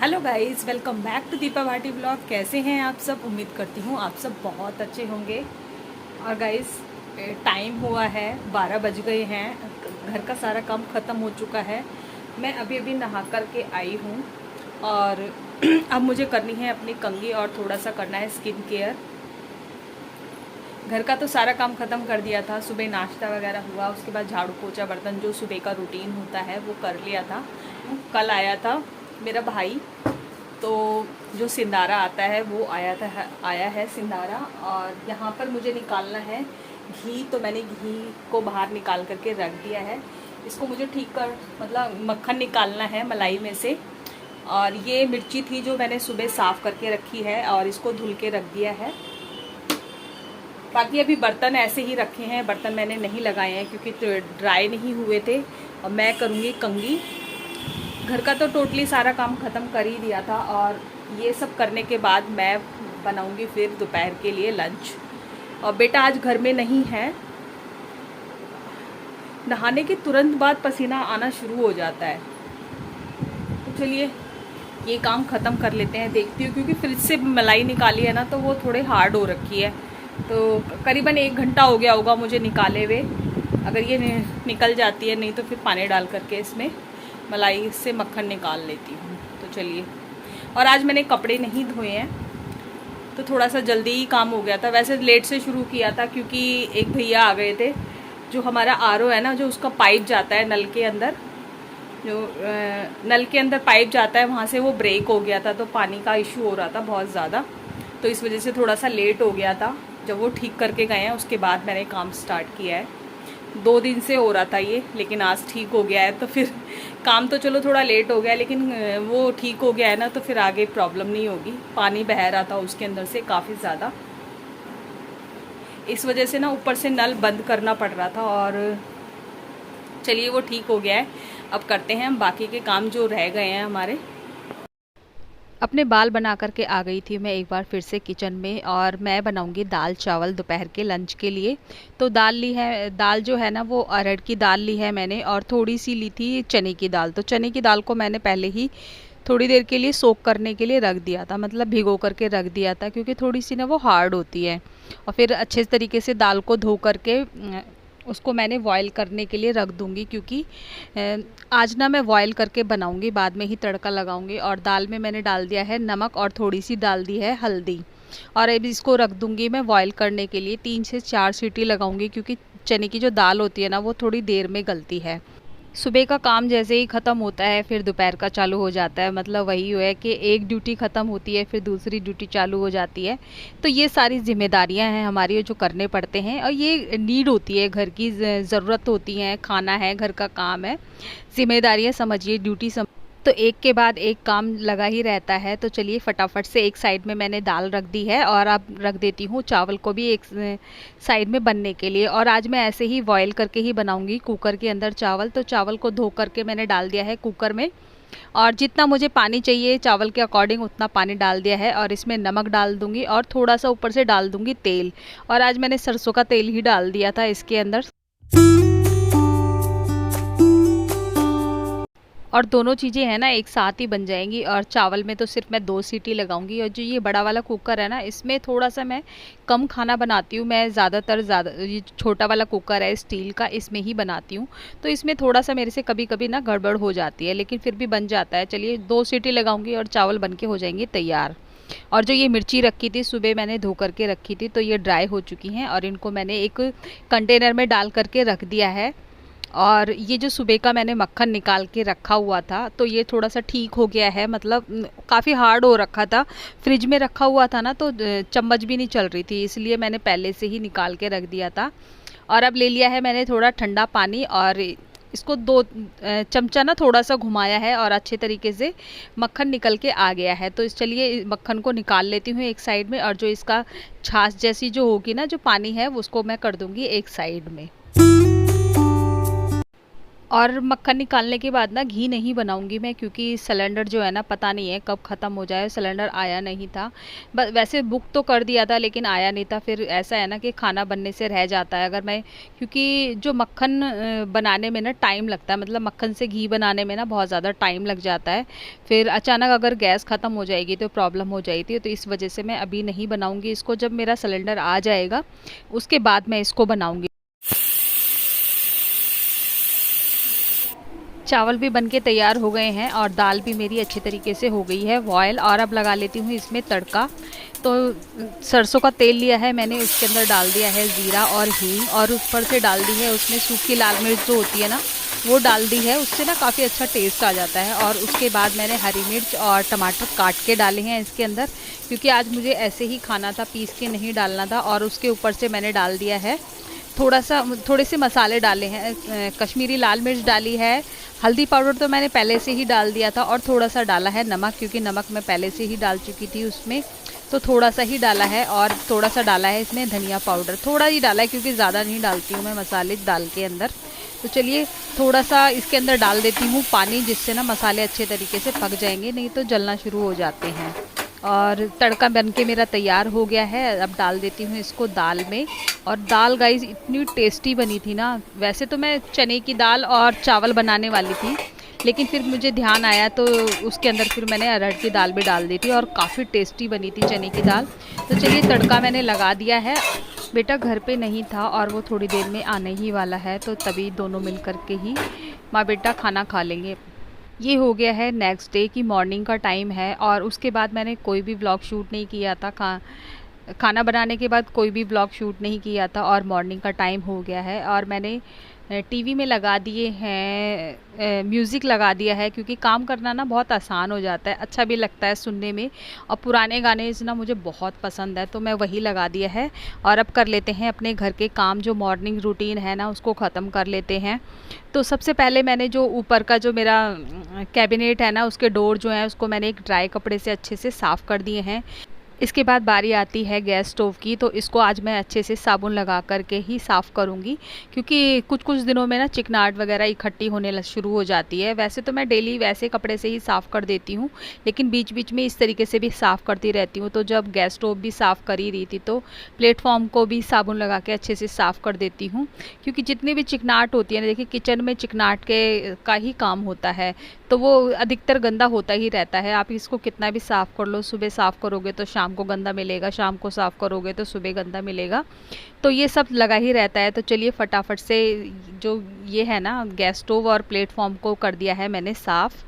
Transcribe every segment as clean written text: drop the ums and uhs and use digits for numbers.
Hello guys, welcome back to Deepa Bhati blog. कैसे हैं आप सब? उम्मीद करती हूँ आप सब बहुत अच्छे होंगे। और गाइस, टाइम हुआ है 12 बज गए हैं। घर का सारा काम ख़त्म हो चुका है। मैं अभी अभी नहा कर के आई हूँ और अब मुझे करनी है अपनी कंघी और थोड़ा सा करना है स्किन केयर। घर का तो सारा काम ख़त्म कर दिया था। सुबह नाश्ता वगैरह हुआ, उसके बाद झाड़ू पोछा बर्तन जो सुबह का रूटीन होता है वो कर लिया था। कल आया था मेरा भाई, तो जो सिंदारा आता है वो आया है सिंदारा। और यहाँ पर मुझे निकालना है घी, तो मैंने घी को बाहर निकाल करके रख दिया है। इसको मुझे ठीक कर मतलब मक्खन निकालना है मलाई में से। और ये मिर्ची थी जो मैंने सुबह साफ़ करके रखी है और इसको धुल के रख दिया है। बाकी अभी बर्तन ऐसे ही रखे हैं, बर्तन मैंने नहीं लगाए हैं क्योंकि तो ड्राई नहीं हुए थे। और मैं करूँगी कंघी। घर का तो टोटली सारा काम ख़त्म कर ही दिया था और ये सब करने के बाद मैं बनाऊँगी फिर दोपहर के लिए लंच। और बेटा आज घर में नहीं है। नहाने के तुरंत बाद पसीना आना शुरू हो जाता है, तो चलिए ये काम ख़त्म कर लेते हैं। देखती हूँ क्योंकि फ्रिज से मलाई निकाली है ना, तो वो थोड़े हार्ड हो रखी है। तो करीबन 1 घंटा हो गया होगा मुझे निकाले हुए। अगर ये निकल जाती है, नहीं तो फिर पानी डाल करके इसमें मलाई से मक्खन निकाल लेती हूँ। तो चलिए। और आज मैंने कपड़े नहीं धोए हैं, तो थोड़ा सा जल्दी ही काम हो गया था। वैसे लेट से शुरू किया था क्योंकि एक भैया आ गए थे। जो हमारा आरओ है ना, जो उसका पाइप जाता है नल के अंदर, जो नल के अंदर पाइप जाता है, वहाँ से वो ब्रेक हो गया था। तो पानी का इशू हो रहा था बहुत ज़्यादा, तो इस वजह से थोड़ा सा लेट हो गया था। जब वो ठीक करके गए हैं उसके बाद मैंने काम स्टार्ट किया है। 2 दिन से हो रहा था ये, लेकिन आज ठीक हो गया है। तो फिर काम तो चलो थोड़ा लेट हो गया, लेकिन वो ठीक हो गया है ना, तो फिर आगे प्रॉब्लम नहीं होगी। पानी बह रहा था उसके अंदर से काफ़ी ज़्यादा, इस वजह से ना ऊपर से नल बंद करना पड़ रहा था। और चलिए वो ठीक हो गया है। अब करते हैं हम बाकी के काम जो रह गए हैं हमारे। अपने बाल बना करके आ गई थी मैं एक बार फिर से किचन में, और मैं बनाऊंगी दाल चावल दोपहर के लंच के लिए। तो दाल ली है, दाल जो है ना वो अरहर की दाल ली है मैंने, और थोड़ी सी ली थी चने की दाल। तो चने की दाल को मैंने पहले ही थोड़ी देर के लिए सोक करने के लिए रख दिया था, मतलब भिगो करके रख दिया था, क्योंकि थोड़ी सी ना वो हार्ड होती है। और फिर अच्छे तरीके से दाल को धो करके उसको मैंने बॉयल करने के लिए रख दूंगी, क्योंकि आज ना मैं बॉयल करके बनाऊंगी, बाद में ही तड़का लगाऊंगी। और दाल में मैंने डाल दिया है नमक और थोड़ी सी डाल दी है हल्दी। और अब इसको रख दूंगी मैं बॉयल करने के लिए। 3 से 4 सीटी लगाऊंगी, क्योंकि चने की जो दाल होती है ना वो थोड़ी देर में गलती है। सुबह का काम जैसे ही ख़त्म होता है फिर दोपहर का चालू हो जाता है। मतलब वही है कि एक ड्यूटी ख़त्म होती है फिर दूसरी ड्यूटी चालू हो जाती है। तो ये सारी जिम्मेदारियां हैं हमारी जो करने पड़ते हैं, और ये नीड होती है, घर की ज़रूरत होती है। खाना है, घर का काम है, जिम्मेदारियां समझिए, ड्यूटी तो एक के बाद एक काम लगा ही रहता है। तो चलिए फटाफट से एक साइड में मैंने दाल रख दी है, और अब रख देती हूँ चावल को भी एक साइड में बनने के लिए। और आज मैं ऐसे ही बॉयल करके ही बनाऊंगी कुकर के अंदर चावल। तो चावल को धो करके मैंने डाल दिया है कुकर में, और जितना मुझे पानी चाहिए चावल के अकॉर्डिंग उतना पानी डाल दिया है। और इसमें नमक डाल दूंगी और थोड़ा सा ऊपर से डाल दूंगी तेल। और आज मैंने सरसों का तेल ही डाल दिया था इसके अंदर। और दोनों चीज़ें हैं ना एक साथ ही बन जाएंगी। और चावल में तो सिर्फ मैं 2 सीटी लगाऊंगी। और जो ये बड़ा वाला कुकर है ना, इसमें थोड़ा सा मैं कम खाना बनाती हूँ। मैं ज़्यादातर ये छोटा वाला कुकर है स्टील का, इसमें ही बनाती हूँ। तो इसमें थोड़ा सा मेरे से कभी कभी ना गड़बड़ हो जाती है, लेकिन फिर भी बन जाता है। चलिए 2 सीटी लगाऊंगी और चावल बन के हो जाएंगे तैयार। और जो ये मिर्ची रखी थी सुबह मैंने धो करके रखी थी, तो ये ड्राई हो चुकी हैं, और इनको मैंने एक कंटेनर में डाल करके रख दिया है। और ये जो सुबह का मैंने मक्खन निकाल के रखा हुआ था, तो ये थोड़ा सा ठीक हो गया है। मतलब काफ़ी हार्ड हो रखा था, फ्रिज में रखा हुआ था ना, तो चम्मच भी नहीं चल रही थी, इसलिए मैंने पहले से ही निकाल के रख दिया था। और अब ले लिया है मैंने थोड़ा ठंडा पानी, और इसको 2 चमचा ना थोड़ा सा घुमाया है, और अच्छे तरीके से मक्खन निकल के आ गया है। तो इस चलिए मक्खन को निकाल लेती हूँ एक साइड में, और जो इसका छाछ जैसी जो होगी ना, जो पानी है उसको मैं कर दूँगी एक साइड में। और मक्खन निकालने के बाद ना घी नहीं बनाऊंगी मैं, क्योंकि सिलेंडर जो है ना पता नहीं है कब ख़त्म हो जाए। सिलेंडर आया नहीं था, बस वैसे बुक तो कर दिया था लेकिन आया नहीं था। फिर ऐसा है ना कि खाना बनने से रह जाता है अगर मैं, क्योंकि जो मक्खन बनाने में ना टाइम लगता है, मतलब मक्खन से घी बनाने में ना बहुत ज़्यादा टाइम लग जाता है। फिर अचानक अगर गैस ख़त्म हो जाएगी तो प्रॉब्लम हो जाएगी। तो इस वजह से मैं अभी नहीं बनाऊँगी इसको, जब मेरा सिलेंडर आ जाएगा उसके बाद मैं इसको बनाऊँगी। चावल भी बनके तैयार हो गए हैं और दाल भी मेरी अच्छी तरीके से हो गई है बॉयल। और अब लगा लेती हूँ इसमें तड़का। तो सरसों का तेल लिया है मैंने, उसके अंदर डाल दिया है ज़ीरा और हींग, और ऊपर से डाल दी है उसमें सूखी लाल मिर्च जो होती है ना, वो डाल दी है। उससे ना काफ़ी अच्छा टेस्ट आ जाता है। और उसके बाद मैंने हरी मिर्च और टमाटर काट के डाले हैं इसके अंदर, क्योंकि आज मुझे ऐसे ही खाना था, पीस के नहीं डालना था। और उसके ऊपर से मैंने डाल दिया है थोड़े से मसाले डाले हैं। कश्मीरी लाल मिर्च डाली है, हल्दी पाउडर तो मैंने पहले से ही डाल दिया था, और थोड़ा सा डाला है नमक, क्योंकि नमक मैं पहले से ही डाल चुकी थी उसमें, तो थोड़ा सा ही डाला है। और थोड़ा सा डाला है इसमें धनिया पाउडर, थोड़ा ही डाला है क्योंकि ज़्यादा नहीं डालती हूँ मैं मसाले दाल के अंदर। तो चलिए थोड़ा सा इसके अंदर डाल देती हूँ पानी, जिससे ना मसाले अच्छे तरीके से पक जाएंगे, नहीं तो जलना शुरू हो जाते हैं। और तड़का बन के मेरा तैयार हो गया है। अब डाल देती हूँ इसको दाल में। और दाल गाइस इतनी टेस्टी बनी थी ना। वैसे तो मैं चने की दाल और चावल बनाने वाली थी, लेकिन फिर मुझे ध्यान आया तो उसके अंदर फिर मैंने अरहर की दाल भी डाल दी थी, और काफ़ी टेस्टी बनी थी चने की दाल। तो चलिए तड़का मैंने लगा दिया है। बेटा घर पे नहीं था और वो थोड़ी देर में आने ही वाला है, तो तभी दोनों मिल कर के ही माँ बेटा खाना खा लेंगे। ये हो गया है नेक्स्ट डे की मॉर्निंग का टाइम है, और उसके बाद मैंने कोई भी व्लॉग शूट नहीं किया था। खाना बनाने के बाद कोई भी व्लॉग शूट नहीं किया था, और मॉर्निंग का टाइम हो गया है। और मैंने टीवी में लगा दिए हैं, म्यूज़िक लगा दिया है, क्योंकि काम करना ना बहुत आसान हो जाता है, अच्छा भी लगता है सुनने में। और पुराने गाने ना मुझे बहुत पसंद है, तो मैं वही लगा दिया है। और अब कर लेते हैं अपने घर के काम, जो मॉर्निंग रूटीन है ना उसको ख़त्म कर लेते हैं। तो सबसे पहले मैंने जो ऊपर का जो मेरा कैबिनेट है ना, उसके डोर जो है उसको मैंने एक ड्राई कपड़े से अच्छे से साफ़ कर दिए हैं। इसके बाद बारी आती है गैस स्टोव की, तो इसको आज मैं अच्छे से साबुन लगा करके ही साफ़ करूँगी, क्योंकि कुछ कुछ दिनों में ना चिकनाहट वगैरह इकट्ठी होने शुरू हो जाती है। वैसे तो मैं डेली वैसे कपड़े से ही साफ़ कर देती हूँ, लेकिन बीच बीच में इस तरीके से भी साफ़ करती रहती हूँ। तो जब गैस स्टोव भी साफ़ कर ही रही थी, तो प्लेटफॉर्म को भी साबुन लगा के अच्छे से साफ़ कर देती हूँ, क्योंकि जितनी भी चिकनाहट होती है ना, देखिए किचन में चिकनाहट के का ही काम होता है, तो वो अधिकतर गंदा होता ही रहता है। आप इसको कितना भी साफ़ कर लो, सुबह साफ़ करोगे तो शाम को गंदा मिलेगा, शाम को साफ़ करोगे तो सुबह गंदा मिलेगा, तो ये सब लगा ही रहता है। तो चलिए फटाफट से जो ये है ना गैस स्टोव और प्लेटफॉर्म को कर दिया है मैंने साफ़।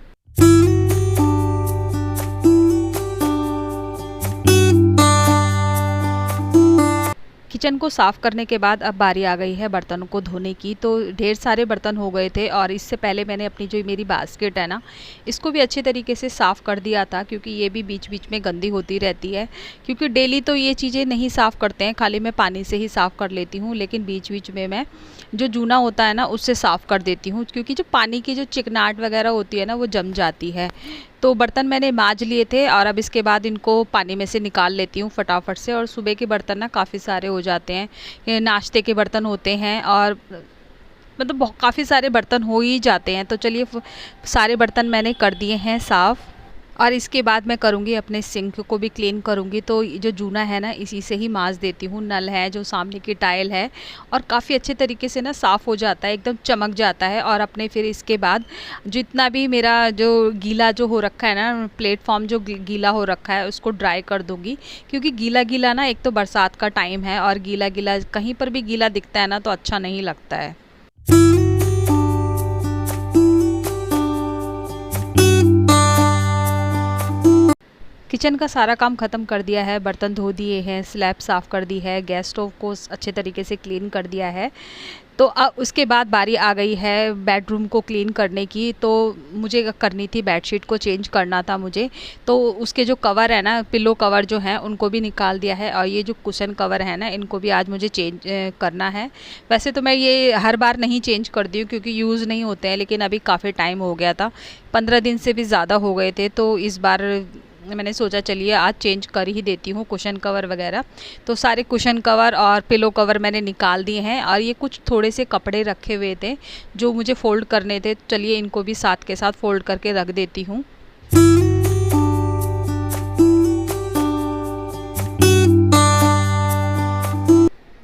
किचन को साफ़ करने के बाद अब बारी आ गई है बर्तनों को धोने की। तो ढेर सारे बर्तन हो गए थे, और इससे पहले मैंने अपनी जो मेरी बास्केट है ना, इसको भी अच्छे तरीके से साफ़ कर दिया था, क्योंकि ये भी बीच बीच में गंदी होती रहती है। क्योंकि डेली तो ये चीज़ें नहीं साफ़ करते हैं, खाली मैं पानी से ही साफ़ कर लेती हूँ, लेकिन बीच बीच में मैं जो जूना होता है ना उससे साफ़ कर देती हूँ, क्योंकि जो पानी की जो चिकनाहट वगैरह होती है ना वो जम जाती है। तो बर्तन मैंने मांज लिए थे, और अब इसके बाद इनको पानी में से निकाल लेती हूँ फटाफट से। और सुबह के बर्तन ना काफ़ी सारे हो जाते हैं, ये नाश्ते के बर्तन होते हैं, और मतलब काफ़ी सारे बर्तन हो ही जाते हैं। तो चलिए सारे बर्तन मैंने कर दिए हैं साफ़। और इसके बाद मैं करूँगी अपने सिंक को भी क्लीन करूँगी। तो जो जूना है ना इसी से ही मांज देती हूँ। नल है जो सामने की टाइल है, और काफ़ी अच्छे तरीके से ना साफ़ हो जाता है, एकदम चमक जाता है। और अपने फिर इसके बाद जितना भी मेरा जो गीला जो हो रखा है ना, प्लेटफॉर्म जो गीला हो रखा है उसको ड्राई कर दूँगी, क्योंकि गीला गीला ना, एक तो बरसात का टाइम है और गीला गीला कहीं पर भी गीला दिखता है ना तो अच्छा नहीं लगता है। किचन का सारा काम ख़त्म कर दिया है, बर्तन धो दिए हैं, स्लैब साफ़ कर दी है, गैस स्टोव को अच्छे तरीके से क्लीन कर दिया है। तो अब उसके बाद बारी आ गई है बेडरूम को क्लीन करने की। तो मुझे करनी थी, बेडशीट को चेंज करना था मुझे। तो उसके जो कवर है ना, पिलो कवर जो हैं उनको भी निकाल दिया है, और ये जो कुशन कवर है ना इनको भी आज मुझे चेंज करना है। वैसे तो मैं ये हर बार नहीं चेंज करती हूँ, क्योंकि यूज़ नहीं होते हैं, लेकिन अभी काफ़ी टाइम हो गया था, 15 दिन से भी ज़्यादा हो गए थे, तो इस बार मैंने सोचा चलिए आज चेंज कर ही देती हूँ कुशन कवर वगैरह। तो सारे कुशन कवर और पिलो कवर मैंने निकाल दिए हैं और ये कुछ थोड़े से कपड़े रखे हुए थे जो मुझे फ़ोल्ड करने थे। चलिए इनको भी साथ के साथ फ़ोल्ड करके रख देती हूँ।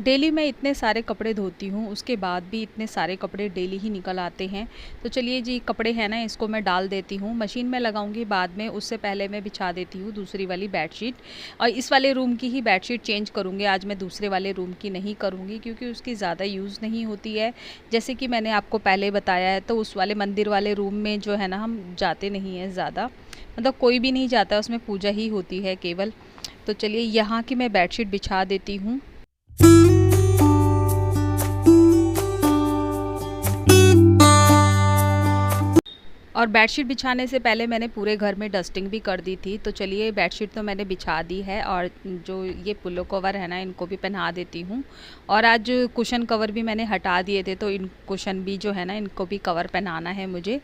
डेली मैं इतने सारे कपड़े धोती हूँ, उसके बाद भी इतने सारे कपड़े डेली ही निकल आते हैं। तो चलिए जी कपड़े हैं ना, इसको मैं डाल देती हूँ, मशीन में लगाऊंगी बाद में। उससे पहले मैं बिछा देती हूँ दूसरी वाली बेडशीट। और इस वाले रूम की ही बेडशीट चेंज करूँगी आज, मैं दूसरे वाले रूम की नहीं करूँगी क्योंकि उसकी ज़्यादा यूज़ नहीं होती है। जैसे कि मैंने आपको पहले बताया है, तो उस वाले मंदिर वाले रूम में जो है ना हम जाते नहीं हैं ज़्यादा, मतलब कोई भी नहीं जाता, उसमें पूजा ही होती है केवल। तो चलिए यहाँ की मैं बेडशीट बिछा देती हूँ। और बेडशीट बिछाने से पहले मैंने पूरे घर में डस्टिंग भी कर दी थी। तो चलिए बेडशीट तो मैंने बिछा दी है और जो ये पिलो कवर है ना, इनको भी पहना देती हूँ। और आज कुशन कवर भी मैंने हटा दिए थे, तो इन कुशन भी जो है ना, इनको भी कवर पहनाना है मुझे।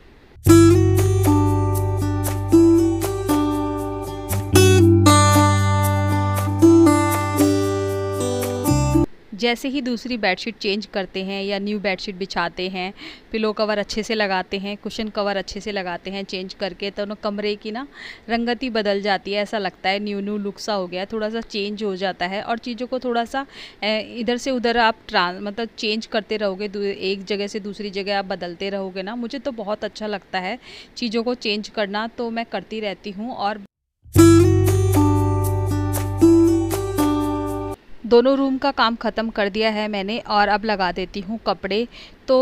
जैसे ही दूसरी बेडशीट चेंज करते हैं या न्यू बेडशीट बिछाते हैं, पिलो कवर अच्छे से लगाते हैं, कुशन कवर अच्छे से लगाते हैं चेंज करके, तो ना कमरे की ना रंगत ही बदल जाती है। ऐसा लगता है न्यू न्यू लुक सा हो गया, थोड़ा सा चेंज हो जाता है। और चीज़ों को थोड़ा सा इधर से उधर आप मतलब चेंज करते रहोगे, एक जगह से दूसरी जगह आप बदलते रहोगे ना, मुझे तो बहुत अच्छा लगता है चीज़ों को चेंज करना, तो मैं करती रहती हूँ। और दोनों रूम का काम ख़त्म कर दिया है मैंने और अब लगा देती हूँ कपड़े। तो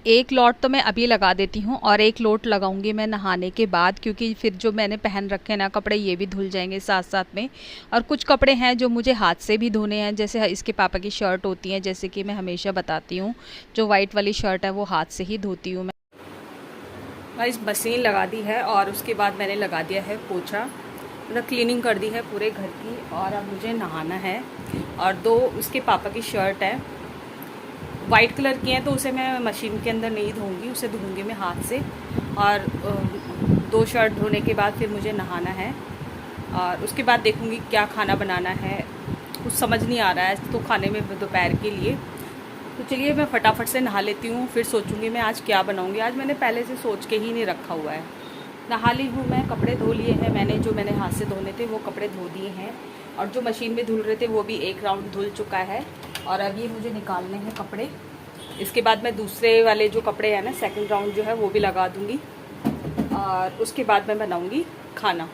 एक लॉट तो मैं अभी लगा देती हूँ और एक लोट लगाऊंगी मैं नहाने के बाद, क्योंकि फिर जो मैंने पहन रखे ना कपड़े, ये भी धुल जाएंगे साथ साथ में। और कुछ कपड़े हैं जो मुझे हाथ से भी धोने हैं, जैसे इसके पापा की शर्ट होती हैं, जैसे कि मैं हमेशा बताती हूँ, जो वाइट वाली शर्ट है वो हाथ से ही धोती हूँ मैं। इस मशीन लगा दी है और उसके बाद मैंने लगा दिया है पोछा, मतलब क्लीनिंग कर दी है पूरे घर की। और अब मुझे नहाना है। और दो उसके पापा की शर्ट है, वाइट कलर की है, तो उसे मैं मशीन के अंदर नहीं धोऊंगी, उसे धोऊंगी मैं हाथ से। और दो शर्ट धोने के बाद फिर मुझे नहाना है और उसके बाद देखूंगी क्या खाना बनाना है, कुछ समझ नहीं आ रहा है तो खाने में दोपहर के लिए। तो चलिए मैं फटाफट से नहा लेती हूँ, फिर सोचूंगी मैं आज क्या बनाऊँगी। आज मैंने पहले से सोच के ही नहीं रखा हुआ है। नहा ली हूँ मैं, कपड़े धो लिए हैं मैंने, जो मैंने हाथ से धोने थे वो कपड़े धो दिए हैं। और जो मशीन में धुल रहे थे वो भी एक राउंड धुल चुका है। और अब ये मुझे निकालने हैं कपड़े। इसके बाद मैं दूसरे वाले जो कपड़े हैं ना, सेकंड राउंड जो है वो भी लगा दूँगी और उसके बाद मैं बनाऊँगी खाना।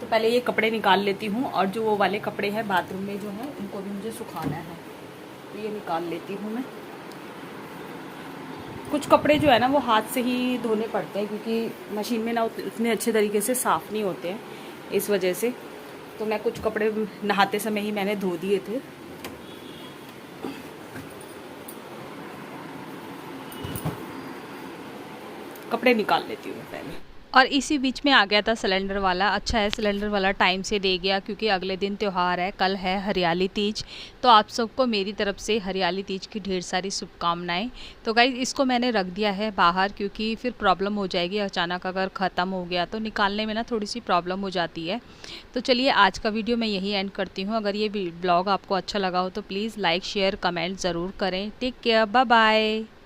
तो पहले ये कपड़े निकाल लेती हूँ और जो वो वाले कपड़े हैं बाथरूम में जो हैं, उनको भी मुझे सुखाना है, तो ये निकाल लेती हूँ मैं। कुछ कपड़े जो है ना वो हाथ से ही धोने पड़ते हैं क्योंकि मशीन में ना उतने अच्छे तरीके से साफ़ नहीं होते हैं, इस वजह से। तो मैं कुछ कपड़े नहाते समय ही मैंने धो दिए थे। कपड़े निकाल लेती हूँ मैं पहले। और इसी बीच में आ गया था सिलेंडर वाला। अच्छा है सिलेंडर वाला टाइम से दे गया, क्योंकि अगले दिन त्यौहार है, कल है हरियाली तीज। तो आप सबको मेरी तरफ से हरियाली तीज की ढेर सारी शुभकामनाएं। तो गाइस इसको मैंने रख दिया है बाहर, क्योंकि फिर प्रॉब्लम हो जाएगी, अचानक अगर ख़त्म हो गया तो निकालने में ना थोड़ी सी प्रॉब्लम हो जाती है। तो चलिए आज का वीडियो मैं यही एंड करती हूँ। अगर ये ब्लॉग आपको अच्छा लगा हो तो प्लीज़ लाइक शेयर कमेंट ज़रूर करें। Take care, bye bye.